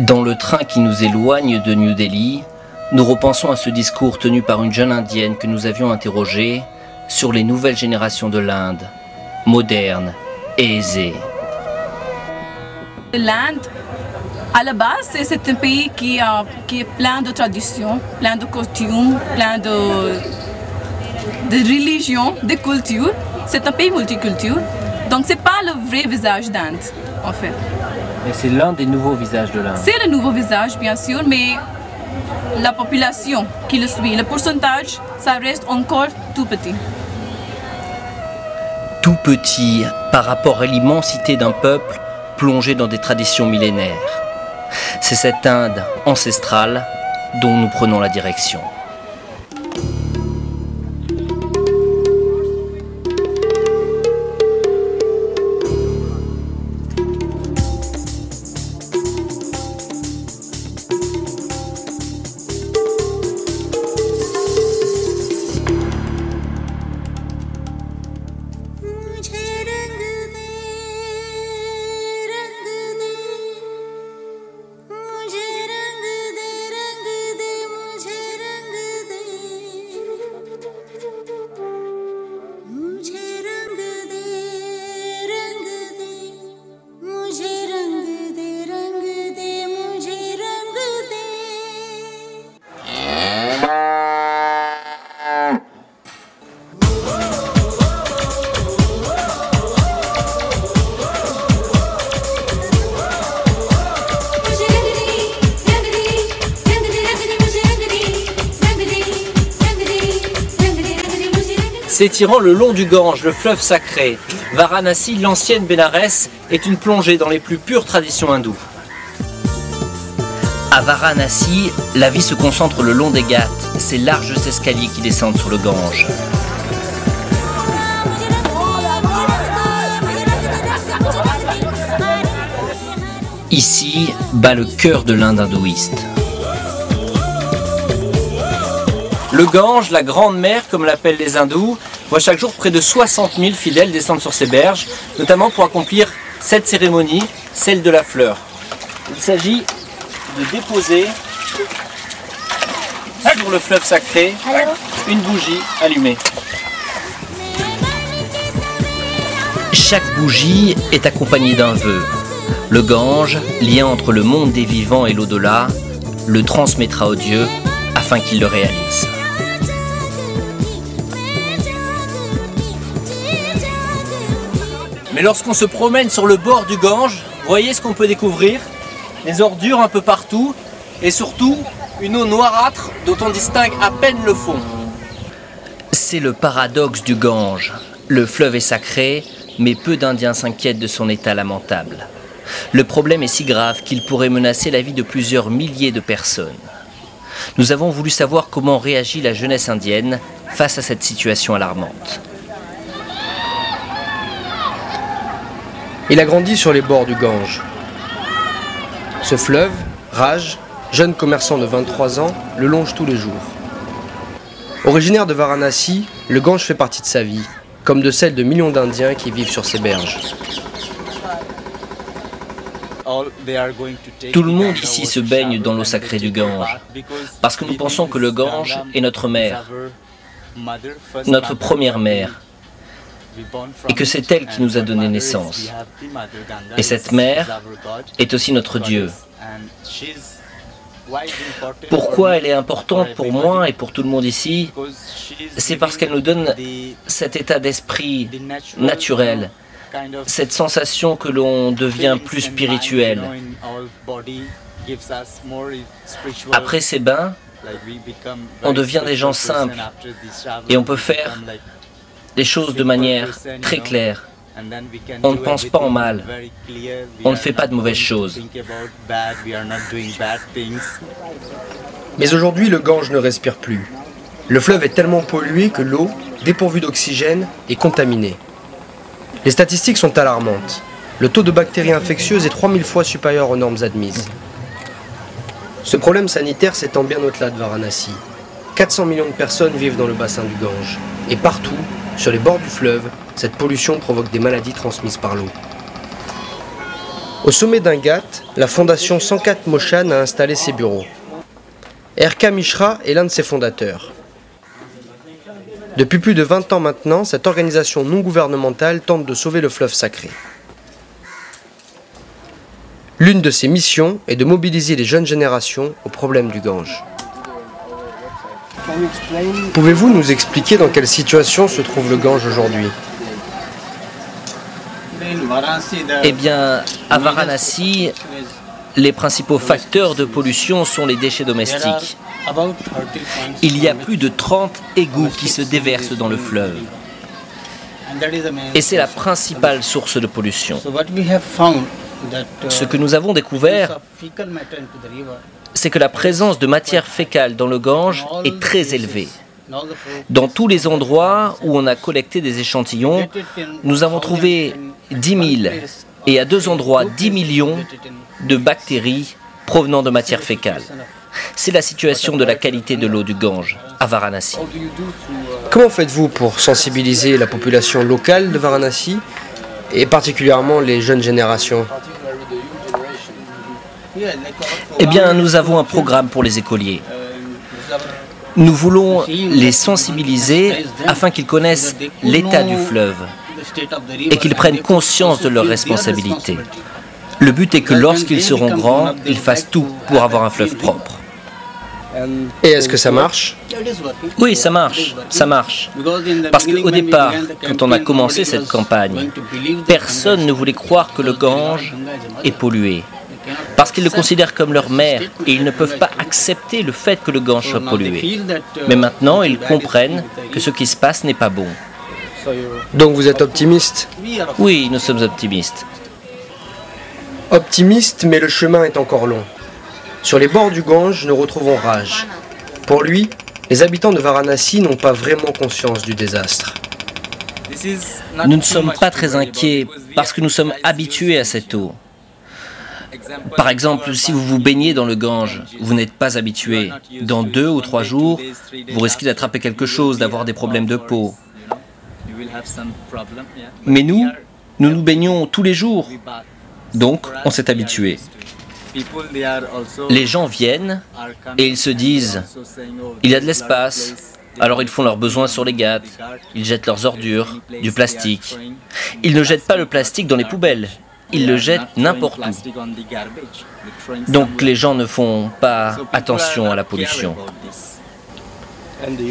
Dans le train qui nous éloigne de New Delhi, nous repensons à ce discours tenu par une jeune indienne que nous avions interrogée sur les nouvelles générations de l'Inde, modernes et aisées. L'Inde, à la base, c'est un pays qui est plein de traditions, plein de coutumes, plein de religions, de cultures. C'est un pays multiculturel, donc ce n'est pas le vrai visage d'Inde, en fait. Mais c'est l'un des nouveaux visages de l'Inde. C'est le nouveau visage, bien sûr, mais la population qui le suit, le pourcentage, ça reste encore tout petit. Tout petit par rapport à l'immensité d'un peuple plongé dans des traditions millénaires. C'est cette Inde ancestrale dont nous prenons la direction. S'étirant le long du Gange, le fleuve sacré, Varanasi, l'ancienne Bénarès, est une plongée dans les plus pures traditions hindoues. À Varanasi, la vie se concentre le long des Ghats, ces larges escaliers qui descendent sur le Gange. Ici bat le cœur de l'Inde hindouiste. Le Gange, la grande mer comme l'appellent les hindous, voit chaque jour près de 60 000 fidèles descendre sur ses berges, notamment pour accomplir cette cérémonie, celle de la fleur. Il s'agit de déposer sur le fleuve sacré une bougie allumée. Chaque bougie est accompagnée d'un vœu. Le Gange, lien entre le monde des vivants et l'au-delà, le transmettra au Dieu afin qu'il le réalise. Mais lorsqu'on se promène sur le bord du Gange, voyez ce qu'on peut découvrir? Des ordures un peu partout et surtout une eau noirâtre dont on distingue à peine le fond. C'est le paradoxe du Gange. Le fleuve est sacré, mais peu d'Indiens s'inquiètent de son état lamentable. Le problème est si grave qu'il pourrait menacer la vie de plusieurs milliers de personnes. Nous avons voulu savoir comment réagit la jeunesse indienne face à cette situation alarmante. Il a grandi sur les bords du Gange. Ce fleuve, Raj, jeune commerçant de 23 ans, le longe tous les jours. Originaire de Varanasi, le Gange fait partie de sa vie, comme de celle de millions d'Indiens qui vivent sur ses berges. Tout le monde ici se baigne dans l'eau sacrée du Gange, parce que nous pensons que le Gange est notre mère, notre première mère, et que c'est elle qui nous a donné naissance. Et cette mère est aussi notre Dieu. Pourquoi elle est importante pour moi et pour tout le monde ici? C'est parce qu'elle nous donne cet état d'esprit naturel, cette sensation que l'on devient plus spirituel. Après ces bains, on devient des gens simples et on peut faire des choses de manière très claire. On ne pense pas en mal. On ne fait pas de mauvaises choses. Mais aujourd'hui, le Gange ne respire plus. Le fleuve est tellement pollué que l'eau, dépourvue d'oxygène, est contaminée. Les statistiques sont alarmantes. Le taux de bactéries infectieuses est 3000 fois supérieur aux normes admises. Ce problème sanitaire s'étend bien au-delà de Varanasi. 400 millions de personnes vivent dans le bassin du Gange. Et partout, sur les bords du fleuve, cette pollution provoque des maladies transmises par l'eau. Au sommet d'Ingat, la fondation Sankat Moshan a installé ses bureaux. R.K. Mishra est l'un de ses fondateurs. Depuis plus de 20 ans maintenant, cette organisation non gouvernementale tente de sauver le fleuve sacré. L'une de ses missions est de mobiliser les jeunes générations au problème du Gange. Pouvez-vous nous expliquer dans quelle situation se trouve le Gange aujourd'hui? Eh bien, à Varanasi, les principaux facteurs de pollution sont les déchets domestiques. Il y a plus de 30 égouts qui se déversent dans le fleuve. Et c'est la principale source de pollution. Ce que nous avons découvert, c'est que la présence de matière fécale dans le Gange est très élevée. Dans tous les endroits où on a collecté des échantillons, nous avons trouvé 10 000 et à 2 endroits 10 millions de bactéries provenant de matière fécale. C'est la situation de la qualité de l'eau du Gange à Varanasi. Comment faites-vous pour sensibiliser la population locale de Varanasi et particulièrement les jeunes générations? Eh bien, nous avons un programme pour les écoliers. Nous voulons les sensibiliser afin qu'ils connaissent l'état du fleuve et qu'ils prennent conscience de leurs responsabilités. Le but est que lorsqu'ils seront grands, ils fassent tout pour avoir un fleuve propre. Et est-ce que ça marche? Oui, ça marche, ça marche. Parce qu'au départ, quand on a commencé cette campagne, personne ne voulait croire que le Gange est pollué. Parce qu'ils le considèrent comme leur mère et ils ne peuvent pas accepter le fait que le Gange soit pollué. Mais maintenant, ils comprennent que ce qui se passe n'est pas bon. Donc vous êtes optimiste? Oui, nous sommes optimistes. Optimiste, mais le chemin est encore long. Sur les bords du Gange, nous retrouvons Raj. Pour lui, les habitants de Varanasi n'ont pas vraiment conscience du désastre. Nous ne sommes pas très inquiets parce que nous sommes habitués à cette eau. Par exemple, si vous vous baignez dans le Gange, vous n'êtes pas habitué. Dans 2 ou 3 jours, vous risquez d'attraper quelque chose, d'avoir des problèmes de peau. Mais nous nous baignons tous les jours. Donc, on s'est habitué. Les gens viennent et ils se disent « il y a de l'espace ». Alors ils font leurs besoins sur les ghats, ils jettent leurs ordures, du plastique. Ils ne jettent pas le plastique dans les poubelles. Ils le jettent n'importe où. Donc les gens ne font pas attention à la pollution.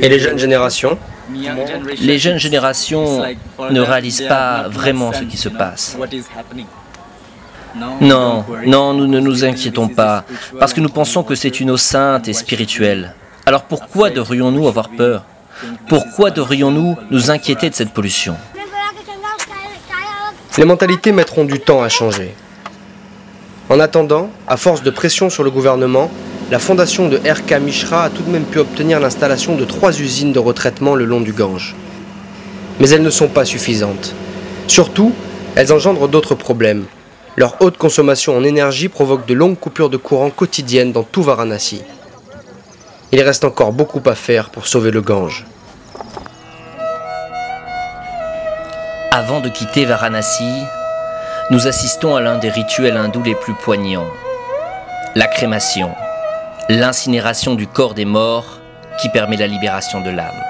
Et les jeunes générations? Les jeunes générations ne réalisent pas vraiment ce qui se passe. Non, nous ne nous inquiétons pas, parce que nous pensons que c'est une eau sainte et spirituelle. Alors pourquoi devrions-nous avoir peur? Pourquoi devrions-nous nous inquiéter de cette pollution? Les mentalités mettront du temps à changer. En attendant, à force de pression sur le gouvernement, la fondation de R.K. Mishra a tout de même pu obtenir l'installation de 3 usines de retraitement le long du Gange. Mais elles ne sont pas suffisantes. Surtout, elles engendrent d'autres problèmes. Leur haute consommation en énergie provoque de longues coupures de courant quotidiennes dans tout Varanasi. Il reste encore beaucoup à faire pour sauver le Gange. Avant de quitter Varanasi, nous assistons à l'un des rituels hindous les plus poignants, la crémation, l'incinération du corps des morts qui permet la libération de l'âme.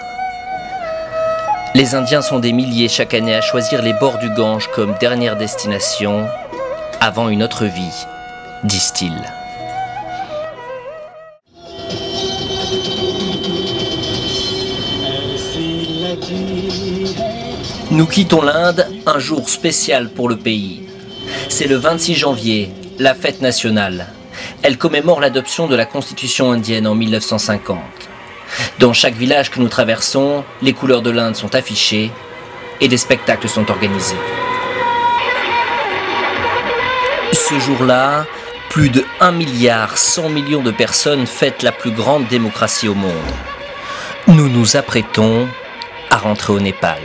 Les Indiens sont des milliers chaque année à choisir les bords du Gange comme dernière destination avant une autre vie, disent-ils. Nous quittons l'Inde, un jour spécial pour le pays. C'est le 26 janvier, la fête nationale. Elle commémore l'adoption de la Constitution indienne en 1950. Dans chaque village que nous traversons, les couleurs de l'Inde sont affichées et des spectacles sont organisés. Ce jour-là, plus de 1,1 milliard de personnes fêtent la plus grande démocratie au monde. Nous nous apprêtons à rentrer au Népal.